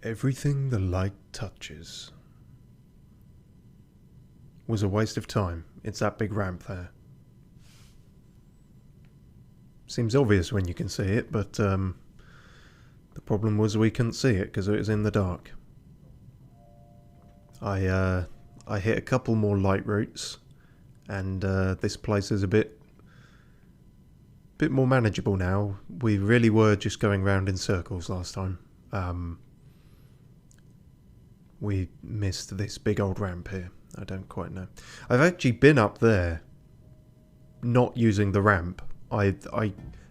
Everything the light touches was a waste of time. It's that big ramp there. Seems obvious when you can see it, but the problem was we couldn't see it because it was in the dark. I hit a couple more light routes, and this place is a bit more manageable now. We really were just going round in circles last time. We missed this big old ramp here. I don't quite know. I've actually been up there not using the ramp. I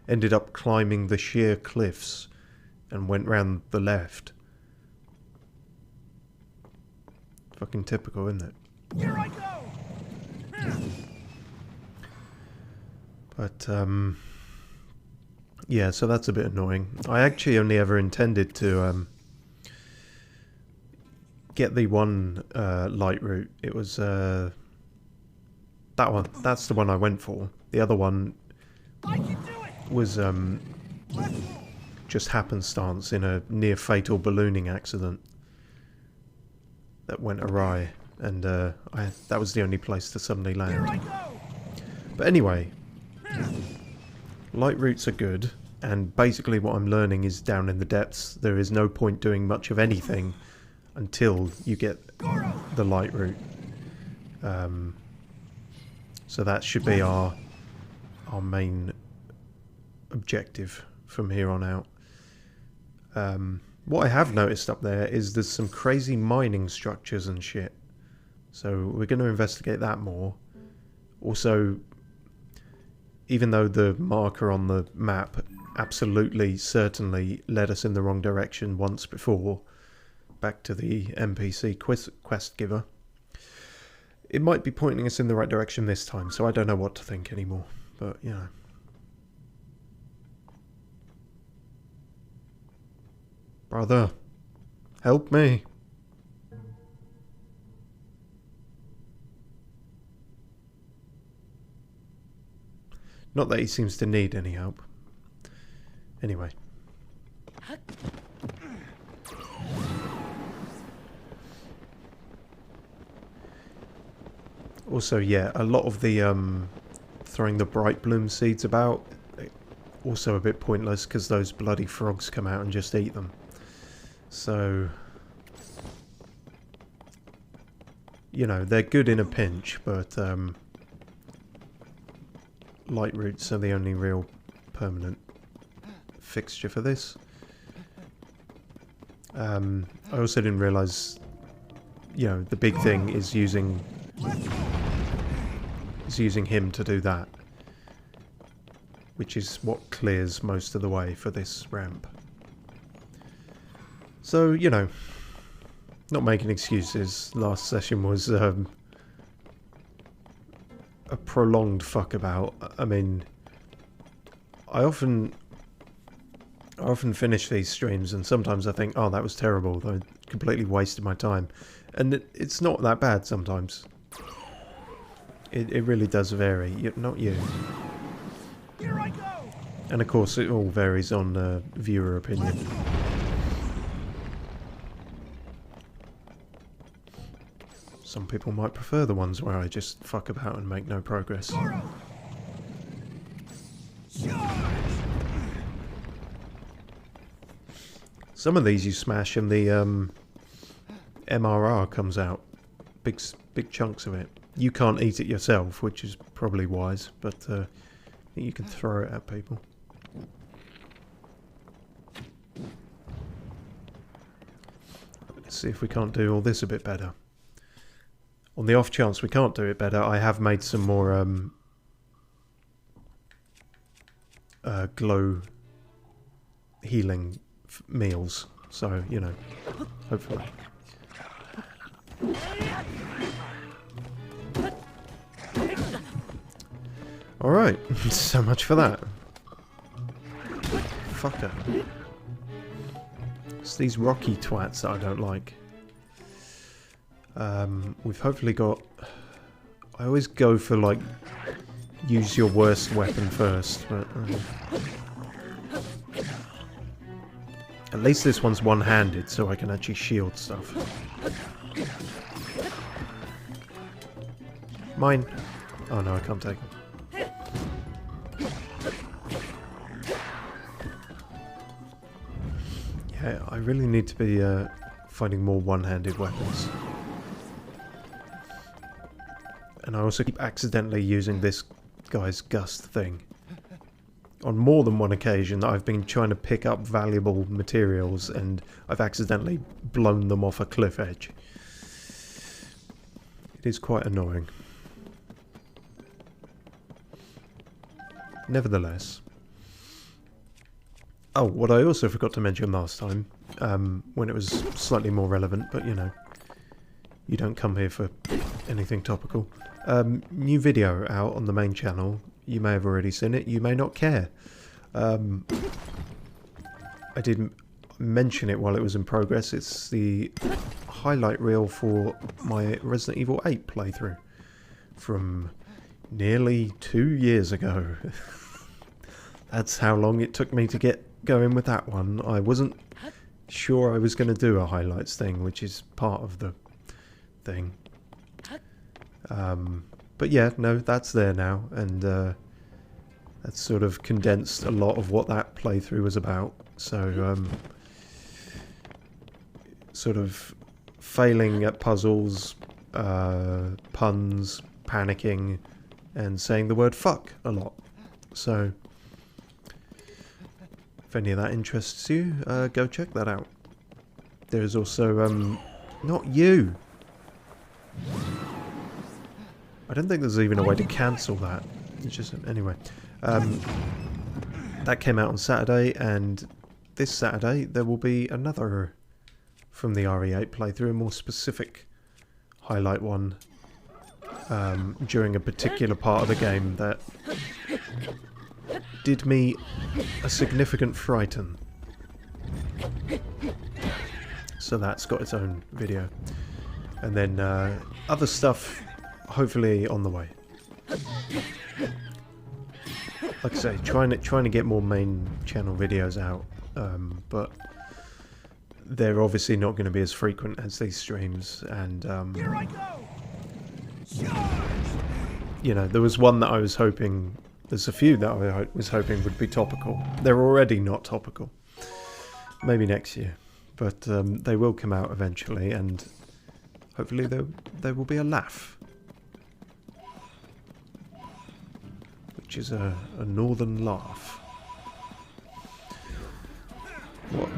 ended up climbing the sheer cliffs and went round the left. Fucking typical, isn't it? Here I go! But, yeah, so that's a bit annoying. I actually only ever intended to get the one light route. It was that one. That's the one I went for. The other one was just happenstance in a near fatal ballooning accident that went awry, and that was the only place to suddenly land. But anyway, light routes are good, and basically what I'm learning is down in the depths there is no point doing much of anything until you get the light route. So that should be our main objective from here on out. What I have noticed up there is there's some crazy mining structures and shit. So we're going to investigate that more. Also, even though the marker on the map absolutely, certainly led us in the wrong direction once before, back to the NPC quest giver, it might be pointing us in the right direction this time, so I don't know what to think anymore. But, you know. Brother, help me. Not that he seems to need any help. Anyway. Also, yeah, a lot of the throwing the bright bloom seeds about, also a bit pointless because those bloody frogs come out and just eat them. So, you know, they're good in a pinch, but light roots are the only real permanent fixture for this. I also didn't realise, you know, the big thing is using him to do that, which is what clears most of the way for this ramp. So, you know, not making excuses, last session was a prolonged fuck about. I mean, I often finish these streams and sometimes I think, oh, that was terrible, I completely wasted my time. And it's not that bad sometimes. It really does vary, not you. Here I go. And of course it all varies on viewer opinion. Some people might prefer the ones where I just fuck about and make no progress. Some of these you smash and the MRR comes out. Big chunks of it. You can't eat it yourself, which is probably wise, but I think you can throw it at people. Let's see if we can't do all this a bit better. On the off chance we can't do it better, I have made some more glow healing meals, so, you know, hopefully. Alright, so much for that. Fucker. It's these rocky twats that I don't like. We've hopefully got... I always go for, like, use your worst weapon first, but... At least this one's one-handed, so I can actually shield stuff. Mine. Oh no, I can't take them. Yeah, I really need to be finding more one-handed weapons. And I also keep accidentally using this guy's gust thing. On more than one occasion, I've been trying to pick up valuable materials and I've accidentally blown them off a cliff edge. It is quite annoying. Nevertheless. Oh, what I also forgot to mention last time, when it was slightly more relevant, but you know, you don't come here for anything topical. New video out on the main channel. You may have already seen it, you may not care. I didn't mention it while it was in progress. It's the highlight reel for my Resident Evil 8 playthrough from nearly 2 years ago. That's how long it took me to get going with that one. I wasn't sure I was going to do a highlights thing, which is part of the thing. But yeah, no, that's there now, and that's sort of condensed a lot of what that playthrough was about. So, sort of failing at puzzles, puns, panicking, and saying the word fuck a lot. So, if any of that interests you, go check that out. There's also, not you! I don't think there's even a way to cancel that. It's just, anyway. That came out on Saturday, and this Saturday there will be another from the RE8 playthrough, a more specific highlight one during a particular part of the game that did me a significant frighten. So that's got its own video. And then other stuff hopefully on the way. Like I say, trying to get more main channel videos out, but they're obviously not going to be as frequent as these streams. And Here I go. you know, there was one that I was hoping. There's a few that I was hoping would be topical. They're already not topical. Maybe next year, but they will come out eventually, and hopefully there will be a laugh. Which is a northern laugh.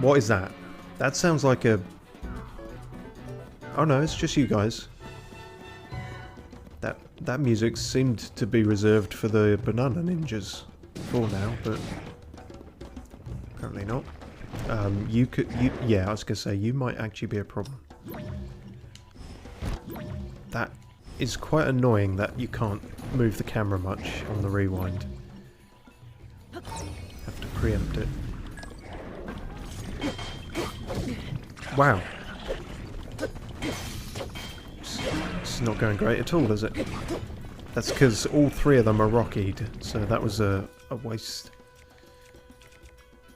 What is that? That sounds like a... Oh no, it's just you guys. That music seemed to be reserved for the Banana Ninjas for now, but apparently not. Yeah, I was gonna say, you might actually be a problem. That is quite annoying that you can't move the camera much on the rewind. Have to preempt it. Wow. It's not going great at all, is it? That's because all three of them are rockied, so that was a waste.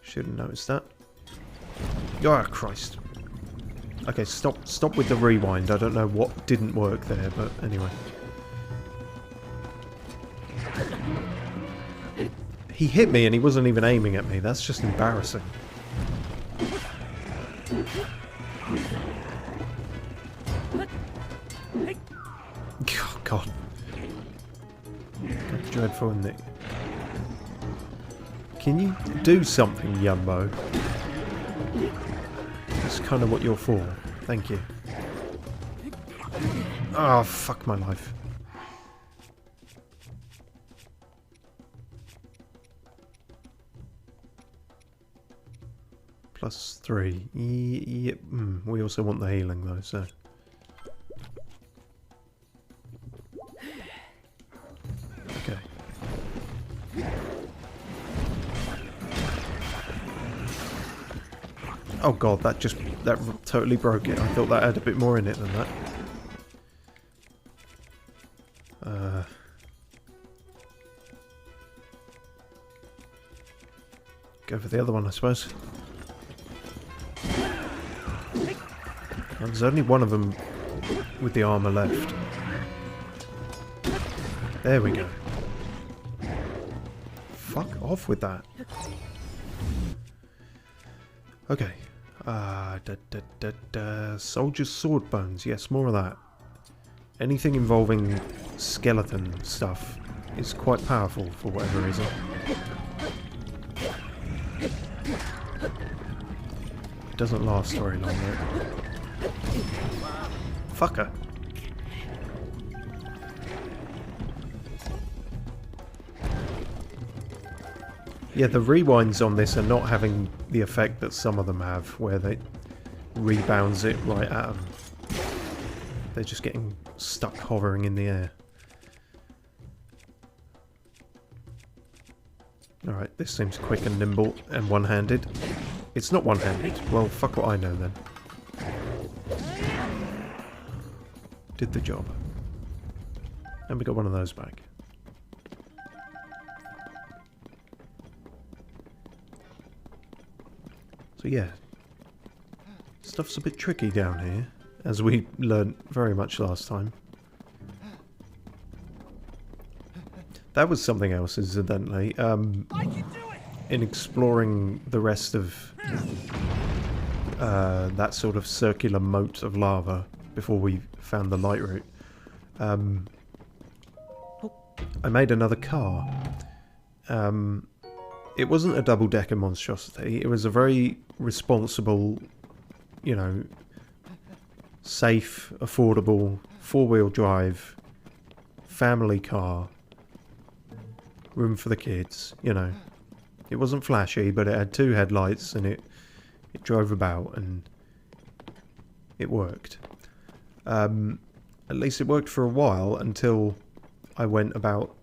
Should have noticed that. Oh, Christ. Okay, stop with the rewind. I don't know what didn't work there, but anyway. He hit me and he wasn't even aiming at me. That's just embarrassing. Oh, God. Dreadful, isn't it? Can you do something, Yumbo? That's kind of what you're for. Thank you. Oh, fuck my life. +3. Yep. We also want the healing though, so. Okay. Oh god, that totally broke it. I thought that had a bit more in it than that. Go for the other one, I suppose. And there's only one of them with the armor left. There we go. Fuck off with that. Okay. Soldier's sword bones. Yes, more of that. Anything involving skeleton stuff is quite powerful for whatever reason. It doesn't last very long though. Fucker. Yeah, the rewinds on this are not having the effect that some of them have, where they rebounds it right at them. They're just getting stuck hovering in the air. Alright, this seems quick and nimble and one-handed. It's not one-handed. Well, fuck what I know then. Did the job. And we got one of those back. So yeah, stuff's a bit tricky down here, as we learned very much last time. That was something else, incidentally. In exploring the rest of that sort of circular moat of lava before we found the light route, I made another car. It wasn't a double-decker monstrosity. It was a very responsible, you know, safe, affordable, four-wheel drive, family car, room for the kids, you know. It wasn't flashy, but it had 2 headlights and it drove about and it worked. At least it worked for a while until I went about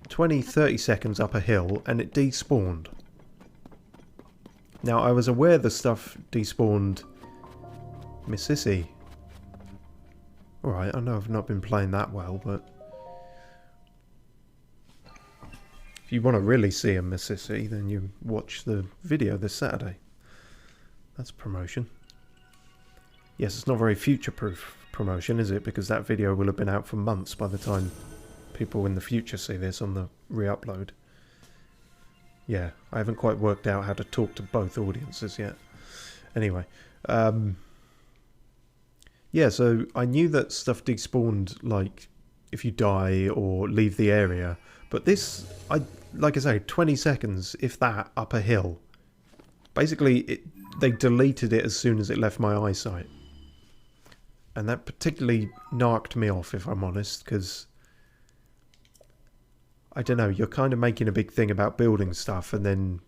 20-30 seconds up a hill and it despawned. Now I was aware the stuff despawned Mississippi. Alright, I know I've not been playing that well, but if you want to really see a Mississippi, then you watch the video this Saturday. That's promotion. Yes, it's not very future-proof promotion, is it? Because that video will have been out for months by the time people in the future see this on the re-upload. Yeah, I haven't quite worked out how to talk to both audiences yet. Anyway, yeah, so I knew that stuff despawned, like, if you die or leave the area. But this, like I say, 20 seconds, if that, up a hill. Basically, they deleted it as soon as it left my eyesight. And that particularly narked me off, if I'm honest, because I don't know, you're kind of making a big thing about building stuff, and then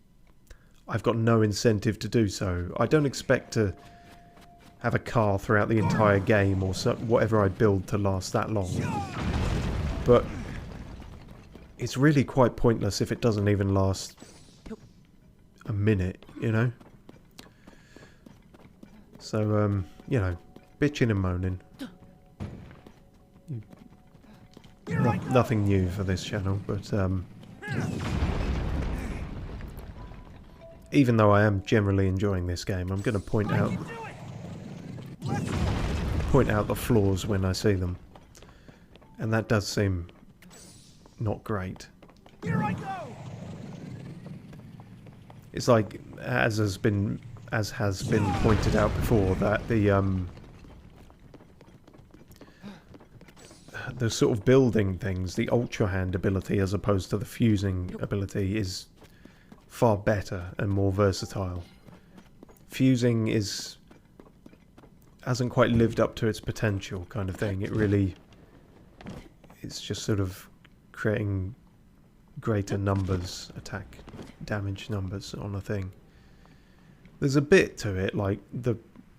I've got no incentive to do so. I don't expect to have a car throughout the entire game, or whatever I build to last that long. But it's really quite pointless if it doesn't even last a minute, you know? So, you know, bitching and moaning. Nothing new for this channel, but even though I am generally enjoying this game, I'm going to point out the flaws when I see them, and that does seem not great. Here I go. It's like, as has been pointed out before, that the sort of building things, the Ultra Hand ability as opposed to the fusing ability, is far better and more versatile. Fusing hasn't quite lived up to its potential, kind of thing. It's just sort of creating greater numbers, attack damage numbers on a thing. There's a bit to it, like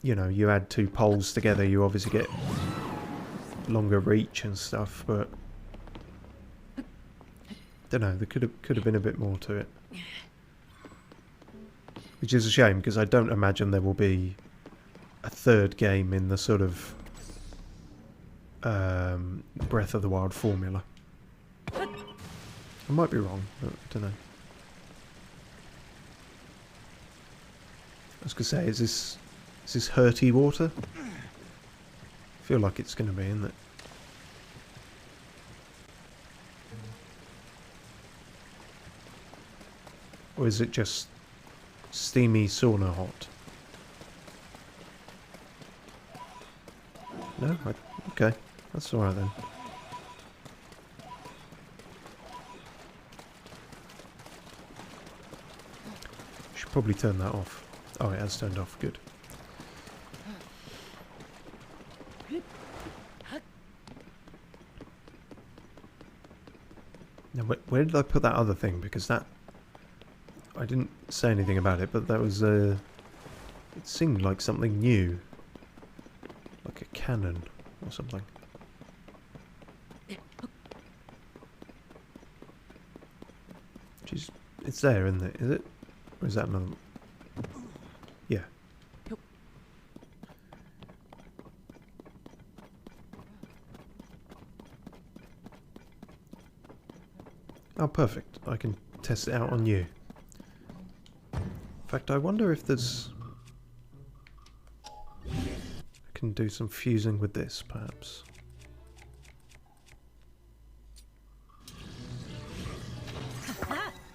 you add 2 poles together, you obviously get longer reach and stuff, but don't know, there could have been a bit more to it, which is a shame, because I don't imagine there will be a 3rd game in the sort of Breath of the Wild formula. I might be wrong, but I don't know. I was gonna say, is this Is this hurty water? I feel like it's going to be, isn't it? Or is it just steamy sauna hot? No? Okay. That's alright then. Should probably turn that off. Oh, it has turned off. Good. Now, where did I put that other thing? Because that... I didn't say anything about it, but that was it seemed like something new. Like a cannon or something. It's there, isn't it? Is it? Or is that another... Yeah. Oh, perfect. I can test it out on you. In fact, I wonder if there's... I can do some fusing with this, perhaps.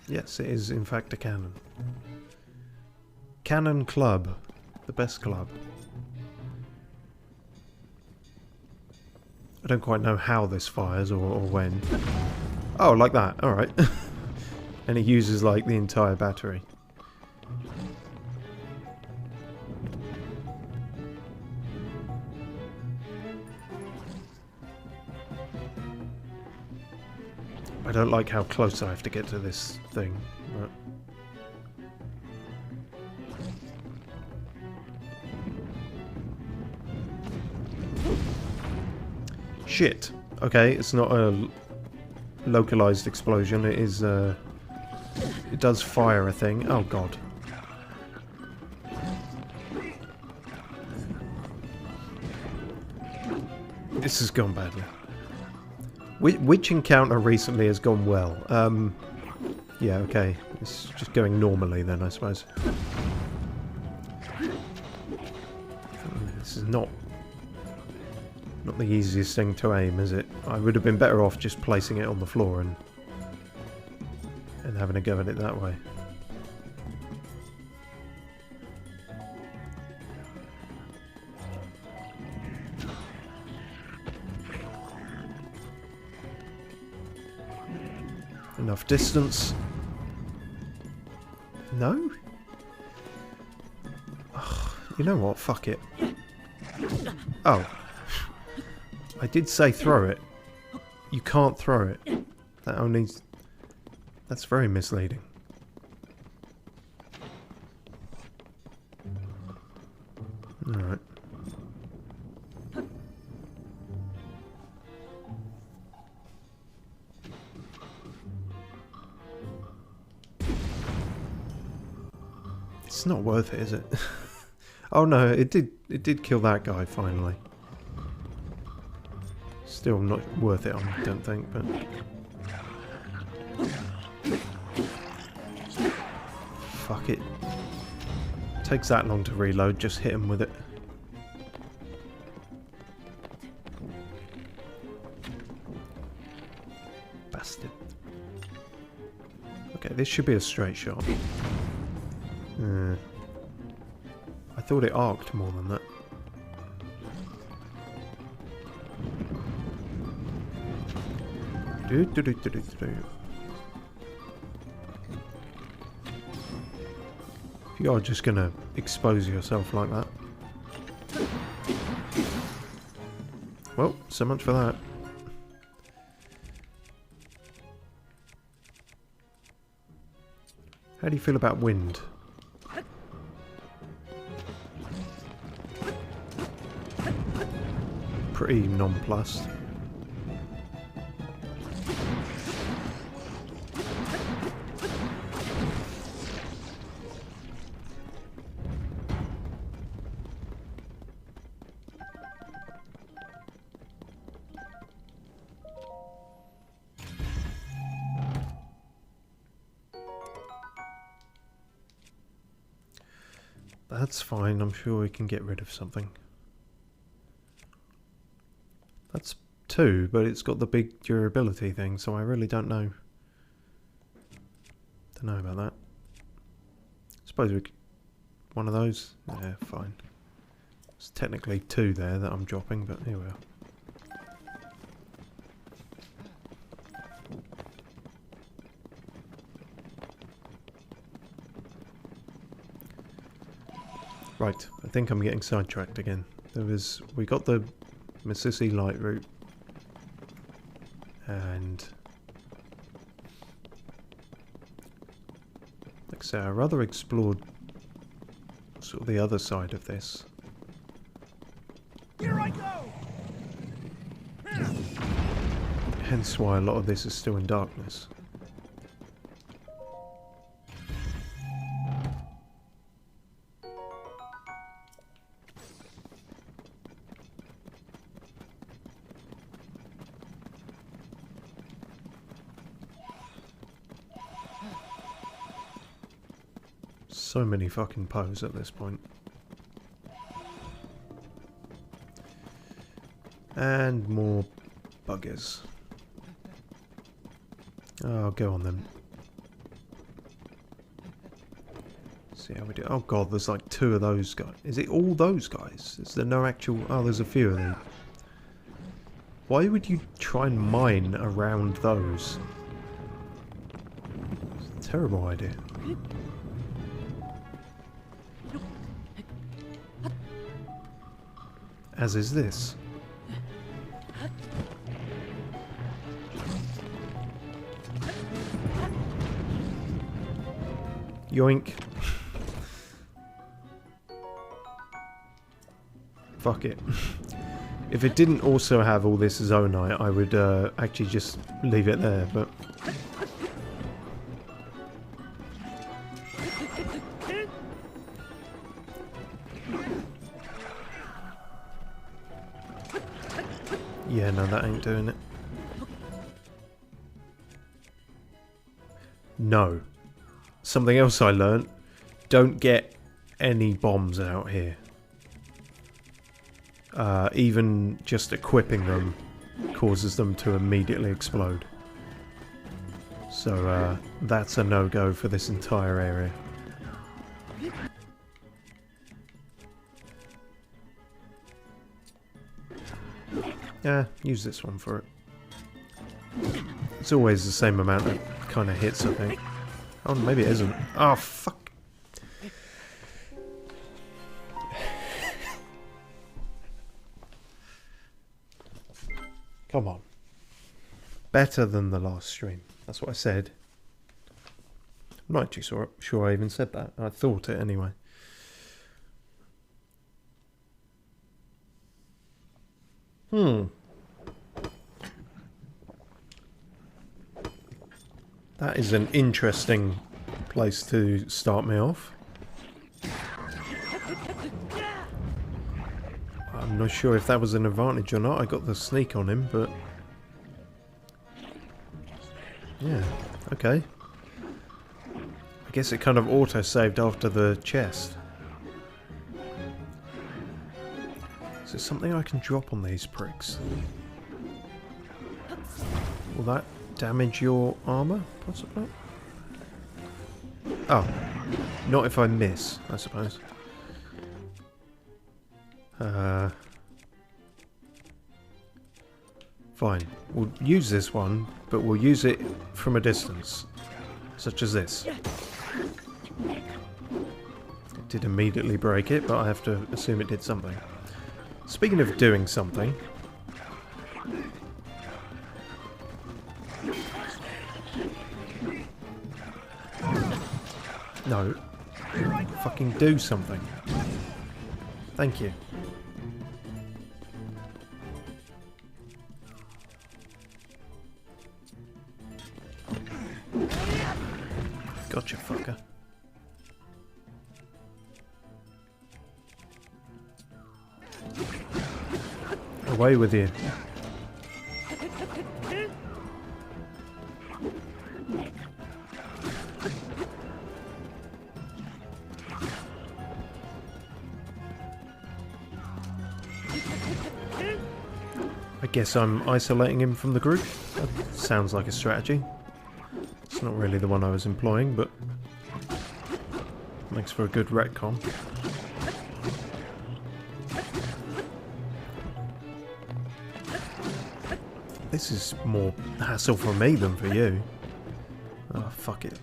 Yes, it is in fact a cannon. Cannon Club. The best club. I don't quite know how this fires or when. Oh, like that. Alright. And it uses like the entire battery. I don't like how close I have to get to this thing, but... Shit. Okay, it's not a localized explosion, it is it does fire a thing. Oh god. This has gone badly. Which encounter recently has gone well? Yeah, okay. It's just going normally then, I suppose. This is not the easiest thing to aim, is it? I would have been better off just placing it on the floor and having a go at it that way. Enough distance. No? Ugh, you know what? Fuck it. Oh. I did say throw it. You can't throw it. That only... That's very misleading. Alright. It's not worth it, is it? Oh no, it did kill that guy finally. Still not worth it, I don't think, but... Fuck it. Takes that long to reload, just hit him with it. Bastard. Okay, this should be a straight shot. I thought it arced more than that. If you are just gonna expose yourself like that. Well, so much for that. How do you feel about wind? Pretty nonplussed. That's fine, I'm sure we can get rid of something. That's 2, but it's got the big durability thing, so I really don't know. Don't know about that. Suppose we could... one of those? Yeah, fine. It's technically 2 there that I'm dropping, but here we are. Right, I think I'm getting sidetracked again. We got the Mississippi light route, and like I say, I rather explored sort of the other side of this. Here I go! Hence why a lot of this is still in darkness. So many fucking Poes at this point. And more buggers. Oh, go on then. See how we do. Oh god, there's like 2 of those guys. Is it all those guys? Is there no actual... oh, there's a few of them. Why would you try and mine around those? It's a terrible idea. As is this. Yoink. Fuck it. If it didn't also have all this zonite, I would actually just leave it there, but... yeah, no, that ain't doing it. No. Something else I learnt. Don't get any bombs out here. Even just equipping them causes them to immediately explode. So that's a no-go for this entire area. Yeah, use this one for it. It's always the same amount of kind of hits, I think. Oh, maybe it isn't. Oh, fuck. Come on. Better than the last stream. That's what I said. I'm not actually sure I even said that. I thought it anyway. That is an interesting place to start me off. I'm not sure if that was an advantage or not. I got the sneak on him, but... yeah, okay. I guess it kind of auto-saved after the chest. Is there something I can drop on these pricks? Will that damage your armor, possibly? Oh. Not if I miss, I suppose. Fine. We'll use this one, but we'll use it from a distance. Such as this. It did immediately break it, but I have to assume it did something. Speaking of doing something... no. Fucking do something. Thank you. Gotcha, fucker. Away with you. I guess I'm isolating him from the group. That sounds like a strategy. It's not really the one I was employing, but makes for a good retcon. This is more hassle for me than for you. Oh, fuck it.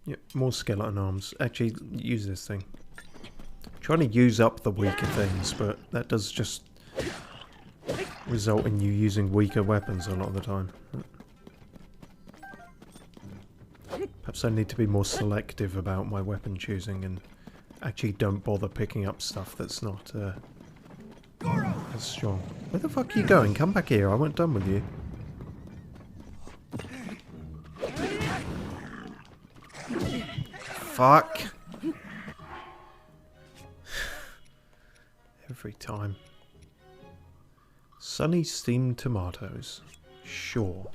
Yep, more skeleton arms. Actually, use this thing. I'm trying to use up the weaker things, but that does just result in you using weaker weapons a lot of the time. Perhaps I need to be more selective about my weapon choosing and actually don't bother picking up stuff that's not as strong. Where the fuck are you going? Come back here, I wasn't done with you. Fuck. Every time. Sunny steamed tomatoes. Sure.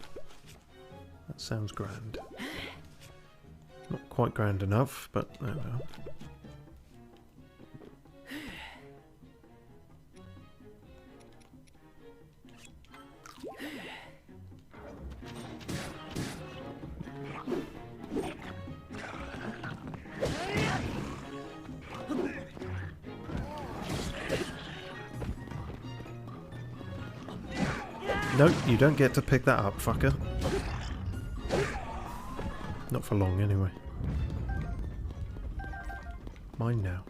That sounds grand. Not quite grand enough, but I don't know. Nope, you don't get to pick that up, fucker. Not for long, anyway. Mine now.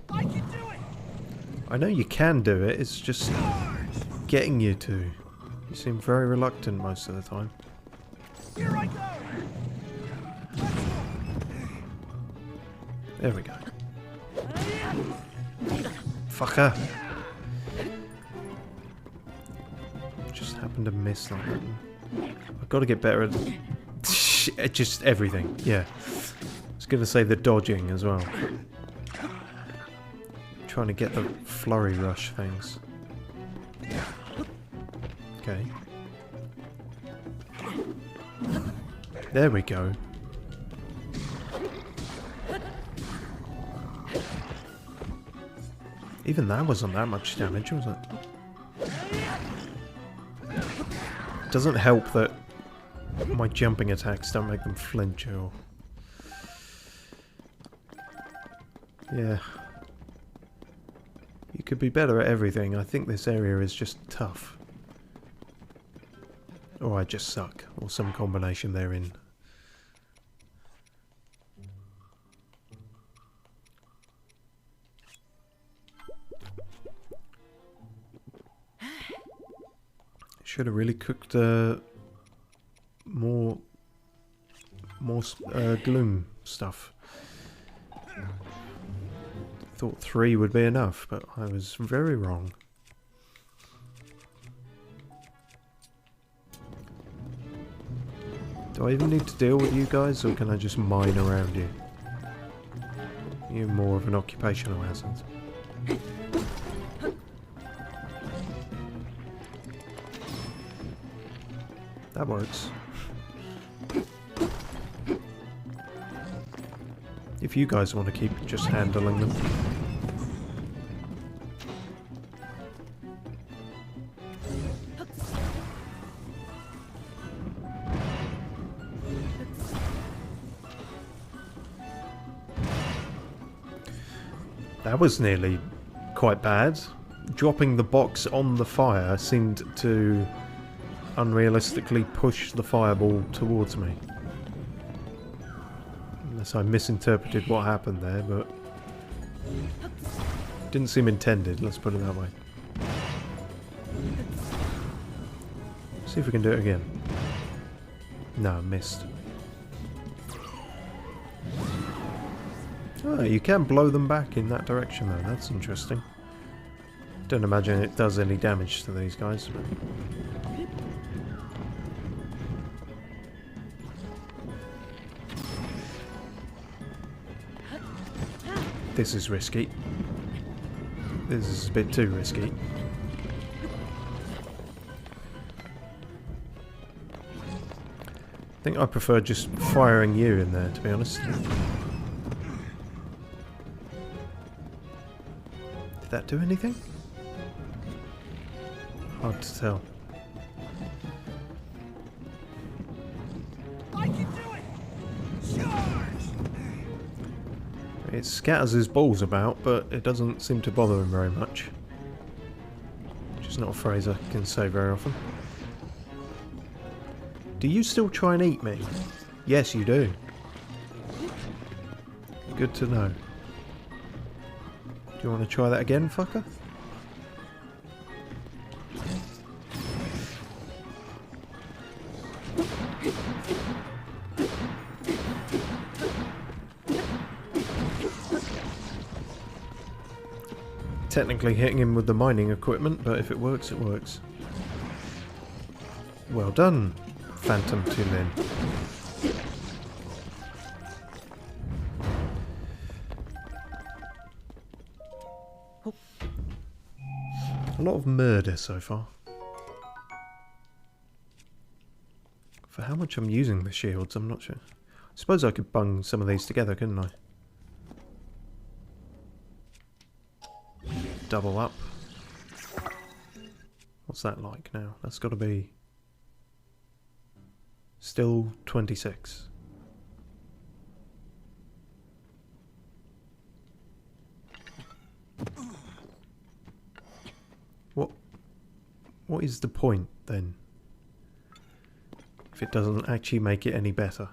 I can do it. I know you can do it, it's just getting you to. You seem very reluctant most of the time. Here I go. There we go. Fucker. Just happened to miss that button. I've got to get better at just everything. Yeah. I was going to say the dodging as well. Trying to get the flurry rush things. Okay. There we go. Even that wasn't that much damage, was it? Doesn't help that my jumping attacks don't make them flinch or... Yeah. You could be better at everything. I think this area is just tough. Or I just suck. Or some combination therein. Should have really cooked more gloom stuff. Thought 3 would be enough, but I was very wrong. Do I even need to deal with you guys, or can I just mine around you? You're more of an occupational hazard. That works. If you guys want to keep just handling them. That was nearly quite bad. Dropping the box on the fire seemed to unrealistically push the fireball towards me. Unless I misinterpreted what happened there, but didn't seem intended, let's put it that way. See if we can do it again. No, missed. Oh, you can blow them back in that direction though, that's interesting. Don't imagine it does any damage to these guys. But... This is risky. This is a bit too risky. I think I prefer just firing you in there, to be honest. Did that do anything? Hard to tell. I can do it! Charge! It scatters his balls about, but it doesn't seem to bother him very much. Which is not a phrase I can say very often. Do you still try and eat me? Yes, you do. Good to know. Do you want to try that again, fucker? Technically hitting him with the mining equipment, but if it works, it works. Well done, Phantom 2 men. A lot of murder so far. For how much I'm using the shields, I'm not sure. I suppose I could bung some of these together, couldn't I? Double up. What's that like now? That's got to be... still 26. What is the point then? If it doesn't actually make it any better.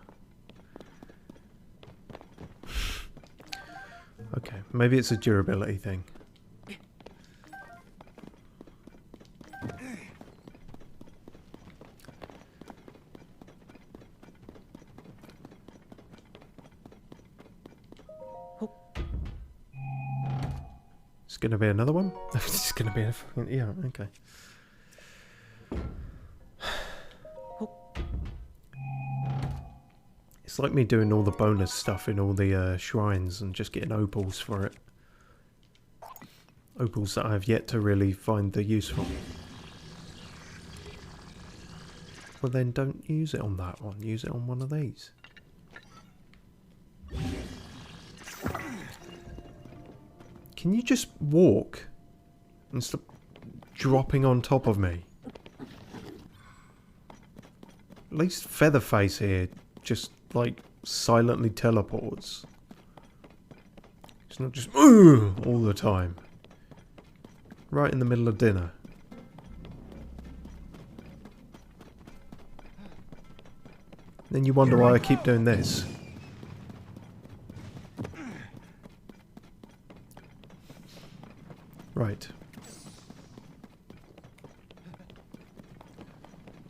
Okay, maybe it's a durability thing. It's gonna be another one? It's gonna be a fucking... yeah, okay. It's like me doing all the bonus stuff in all the shrines and just getting opals for it. Opals that I have yet to really find the use for. Well then don't use it on that one, use it on one of these. Can you just walk and stop dropping on top of me? At least Featherface here just like silently teleports. It's not just all the time. Right in the middle of dinner. Then you wonder why I keep doing this. Right.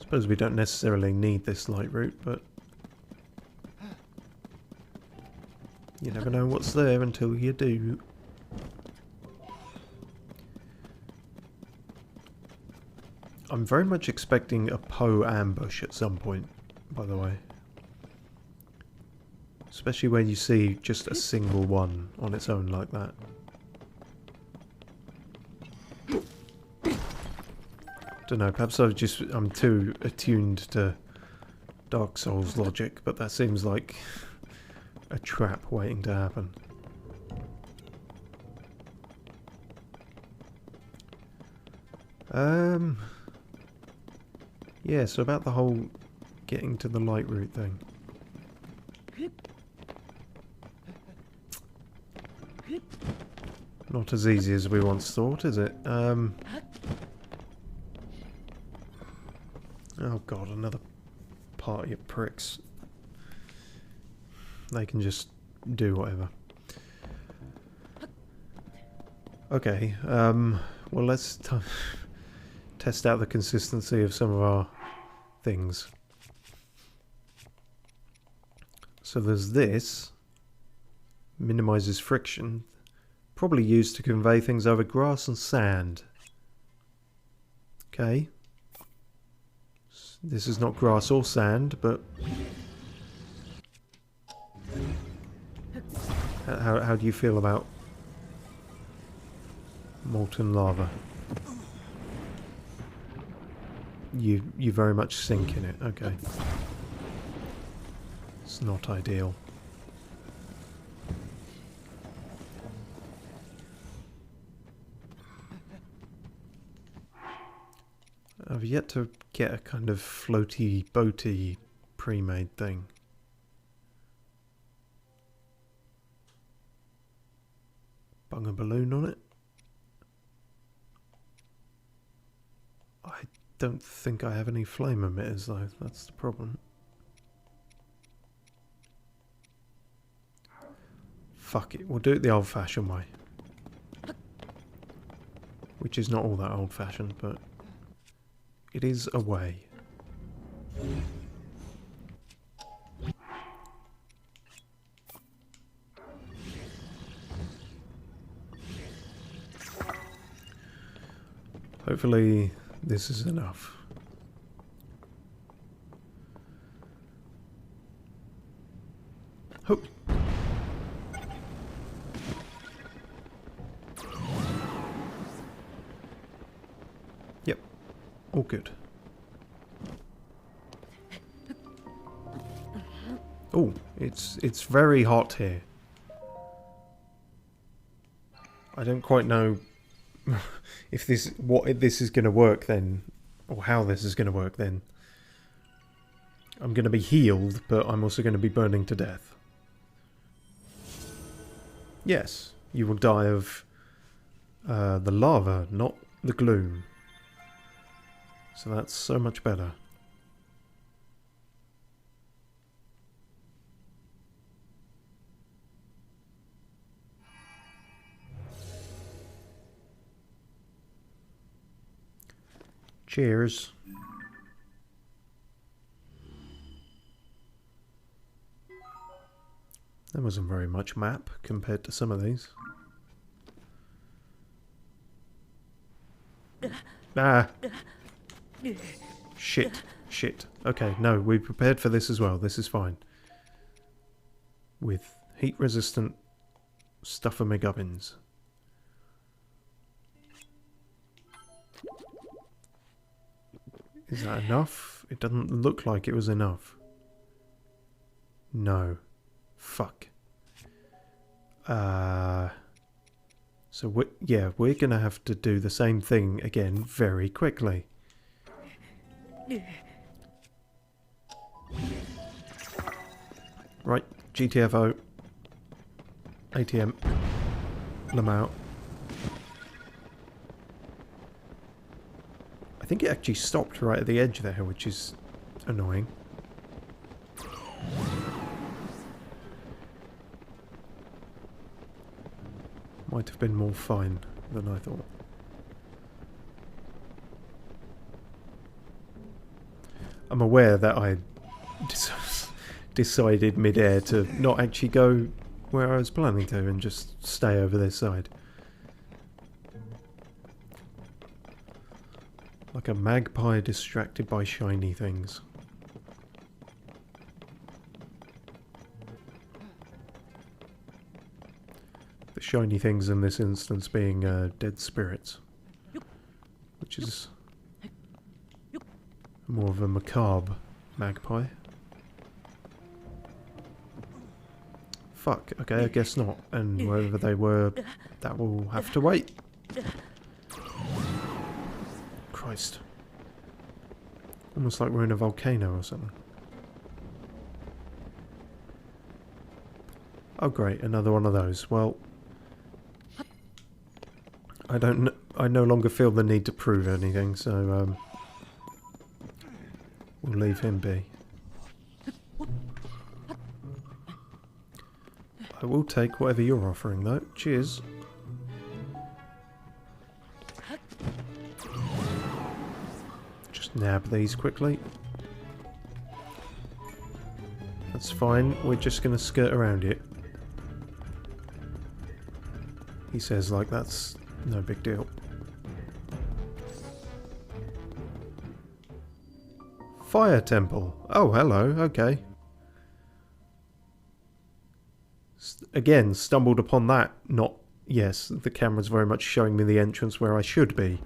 Suppose we don't necessarily need this light route, but you never know what's there until you do. I'm very much expecting a Poe ambush at some point, by the way. Especially when you see just a single one on its own like that. Don't know, perhaps I'm too attuned to Dark Souls logic, but that seems like a trap waiting to happen. Yeah, so about the whole getting to the light route thing. Not as easy as we once thought, is it? Oh god, another party of pricks. They can just do whatever. Okay, well let's test out the consistency of some of our things. So there's this. Minimises friction. Probably used to convey things over grass and sand. Okay. This is not grass or sand, but... how do you feel about Molten lava. You very much sink in it. Okay. It's not ideal. I've yet to get a kind of floaty, boaty, pre-made thing. Bung a balloon on it. I don't think I have any flame emitters though, that's the problem. Fuck it, we'll do it the old-fashioned way. Which is not all that old-fashioned, but it is a way. Hopefully this is enough. Hope. Yep, all good. Oh, it's very hot here. I don't quite know if this is going to work then, or how this is going to work then. I'm going to be healed, but I'm also going to be burning to death. Yes, you will die of the lava, not the gloom. So that's so much better. Cheers. There wasn't very much map compared to some of these. Ah! Shit. Shit. Okay, no, we prepared for this as well. This is fine. With heat-resistant stuff in my gubbins. Is that enough? It doesn't look like it was enough. No. Fuck. So we're gonna have to do the same thing again very quickly. Right, GTFO. ATM. Lamau. I think it actually stopped right at the edge there, which is annoying. Might have been more fine than I thought. I'm aware that I decided mid-air to not actually go where I was planning to and just stay over this side. Like a magpie distracted by shiny things. The shiny things in this instance being dead spirits. Which is more of a macabre magpie. Fuck, okay, I guess not. And wherever they were, that will have to wait. Christ. Almost like we're in a volcano or something. Oh great, another one of those. Well, I no longer feel the need to prove anything, so we'll leave him be. I will take whatever you're offering though. Cheers. Just nab these quickly. That's fine, we're just going to skirt around it. He says like that's no big deal. Fire temple. Oh, hello. Okay. Again, stumbled upon that not yes, the camera's very much showing me the entrance where I should be,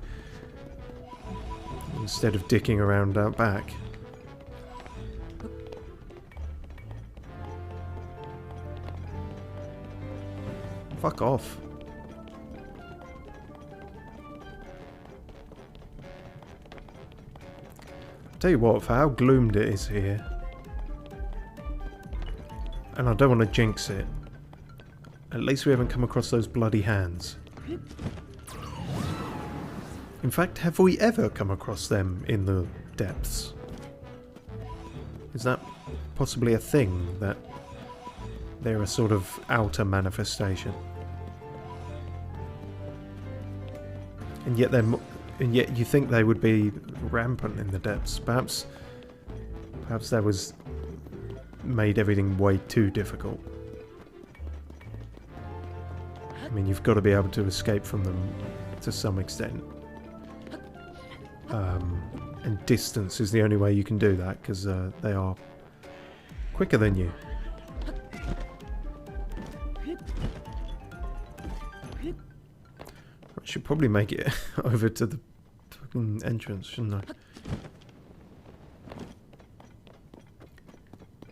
instead of dicking around out back. Fuck off. Tell you what, for how gloomed it is here, and I don't want to jinx it, at least we haven't come across those bloody hands. In fact, have we ever come across them in the depths? Is that possibly a thing, that they're a sort of outer manifestation? And yet you think they would be rampant in the depths. Perhaps that was made everything way too difficult. I mean, you've got to be able to escape from them to some extent. And distance is the only way you can do that, because they are quicker than you. I should probably make it over to the fucking entrance, shouldn't I?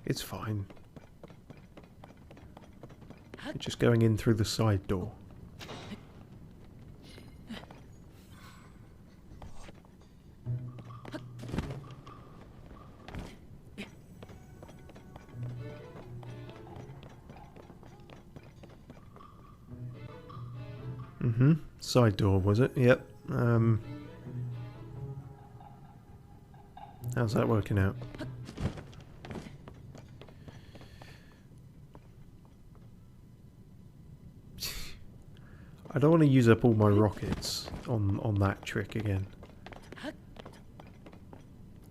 It's fine. We're just going in through the side door. Side door, was it? Yep. How's that working out? I don't want to use up all my rockets on that trick again.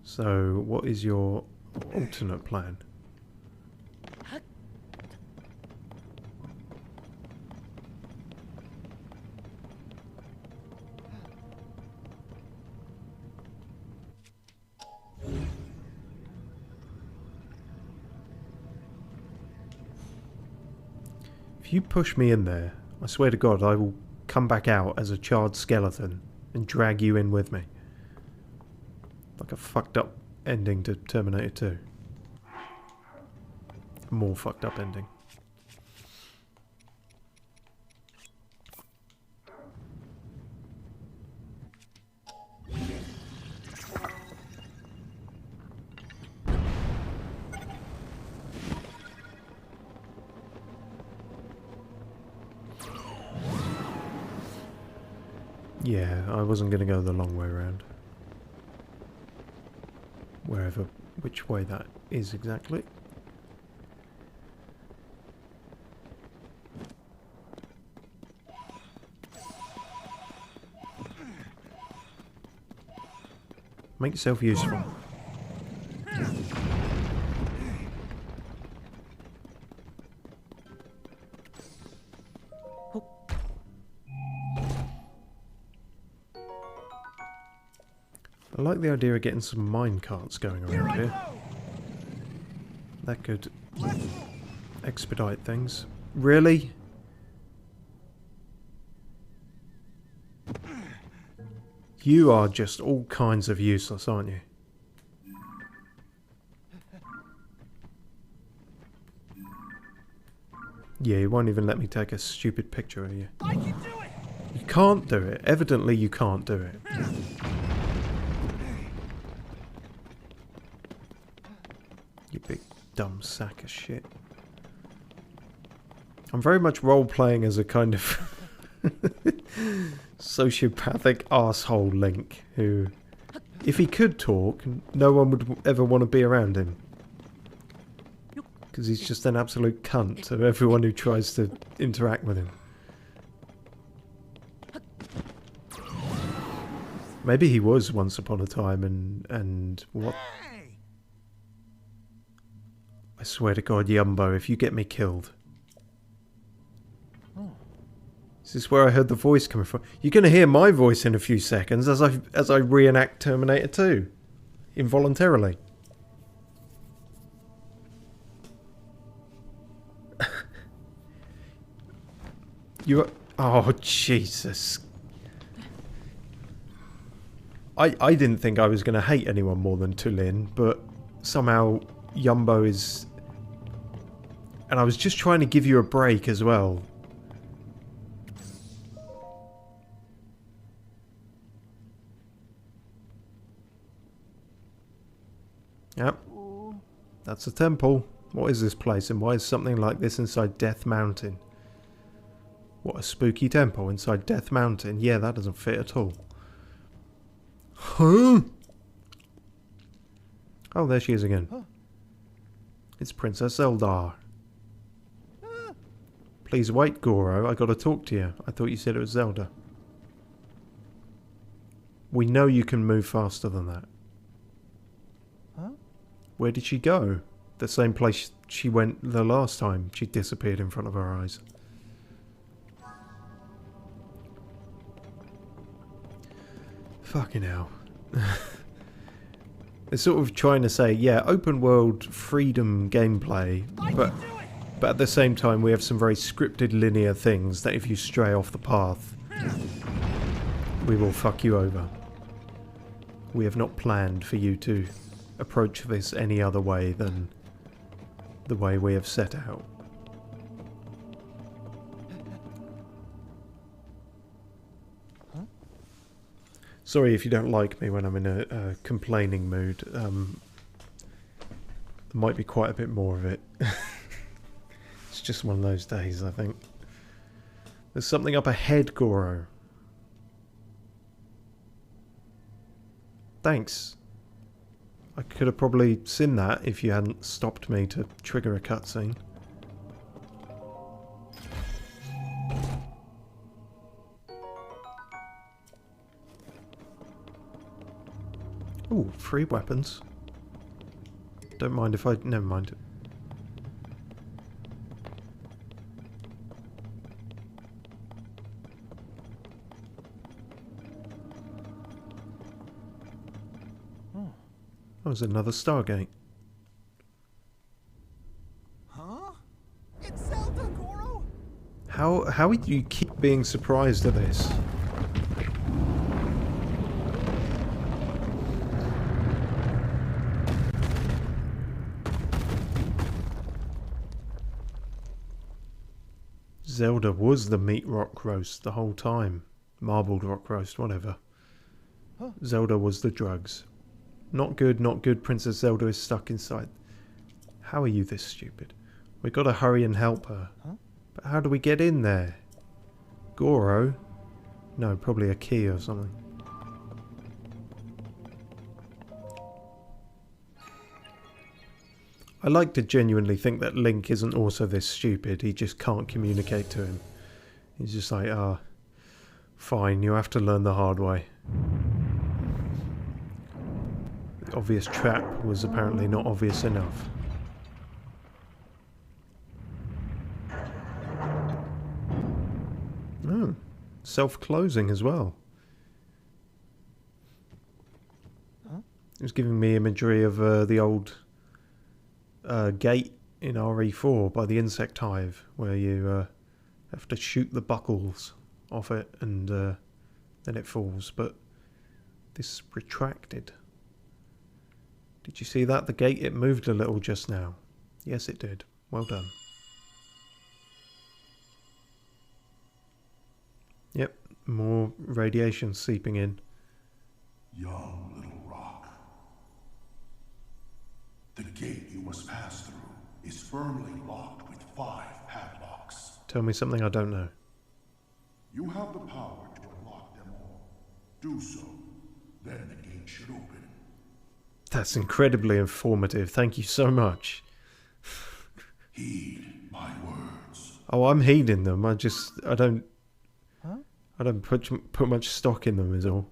So, what is your alternate plan? If you push me in there, I swear to God, I will come back out as a charred skeleton and drag you in with me. Like a fucked up ending to Terminator 2. More fucked up ending. Yeah, I wasn't going to go the long way around. Which way that is exactly. Make yourself useful. I like the idea of getting some mine carts going around here. That could expedite things. Really? You are just all kinds of useless, aren't you? Yeah, you won't even let me take a stupid picture of you. I can do it. You can't do it. Evidently you can't do it. You big dumb sack of shit. I'm very much role-playing as a kind of sociopathic arsehole Link who, if he could talk, no one would ever want to be around him. Because he's just an absolute cunt to everyone who tries to interact with him. Maybe he was once upon a time and what? I swear to God, Yumbo, if you get me killed. Is this where I heard the voice coming from? You're going to hear my voice in a few seconds as I reenact Terminator 2. Involuntarily. Oh, Jesus. I didn't think I was going to hate anyone more than Tulin, but somehow Yumbo is... And I was just trying to give you a break as well. Yep. That's a temple. What is this place, and why is something like this inside Death Mountain? What, a spooky temple inside Death Mountain? Yeah, that doesn't fit at all. Huh? Oh, there she is again. Huh. It's Princess Eldar. Please wait, Goro. I gotta talk to you. I thought you said it was Zelda. We know you can move faster than that. Huh? Where did she go? The same place she went the last time. She disappeared in front of our eyes. Fucking hell. They're sort of trying to say, yeah, open world freedom gameplay, but at the same time we have some very scripted linear things that if you stray off the path, we will fuck you over. We have not planned for you to approach this any other way than the way we have set out. Sorry if you don't like me when I'm in a complaining mood. There might be quite a bit more of it. It's just one of those days, I think. There's something up ahead, Goro. Thanks. I could have probably seen that if you hadn't stopped me to trigger a cutscene. Ooh, free weapons. Don't mind if I... Never mind. Oh, that was another Stargate. Huh? It's Zelda, Goro! How do you keep being surprised at this? Zelda was the meat rock roast the whole time. Marbled rock roast, whatever. Huh? Zelda was the drugs. Not good, not good. Princess Zelda is stuck inside. How are you this stupid? We gotta hurry and help her. Huh? But how do we get in there? Goro? No, probably a key or something. I like to genuinely think that Link isn't also this stupid. He just can't communicate to him. He's just like, fine, you have to learn the hard way. The obvious trap was apparently not obvious enough. Oh, self-closing as well. Huh? It was giving me imagery of the old... gate in RE4 by the insect hive, where you have to shoot the buckles off it and then it falls, but this retracted. Did you see that? The gate, it moved a little just now. Yes, it did. Well done. Yep, more radiation seeping in. Young little rock. The gate you must pass through is firmly locked with 5 padlocks. Tell me something I don't know. You have the power to unlock them all. Do so, then the gate should open. That's incredibly informative. Thank you so much. Heed my words. Oh, I'm heeding them. I don't... Huh? I don't put much stock in them is all.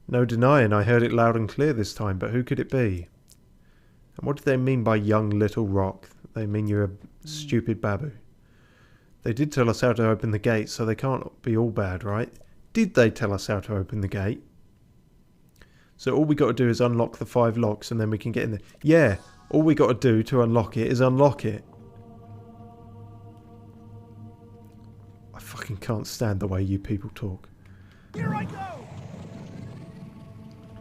No denying I heard it loud and clear this time, but who could it be? And what do they mean by young little rock? They mean you're a stupid babu. They did tell us how to open the gate, so they can't be all bad, right? Did they tell us how to open the gate? So all we got to do is unlock the 5 locks and then we can get in there. Yeah, all we got to do to unlock it is unlock it. fucking can't stand the way you people talk. Here I go!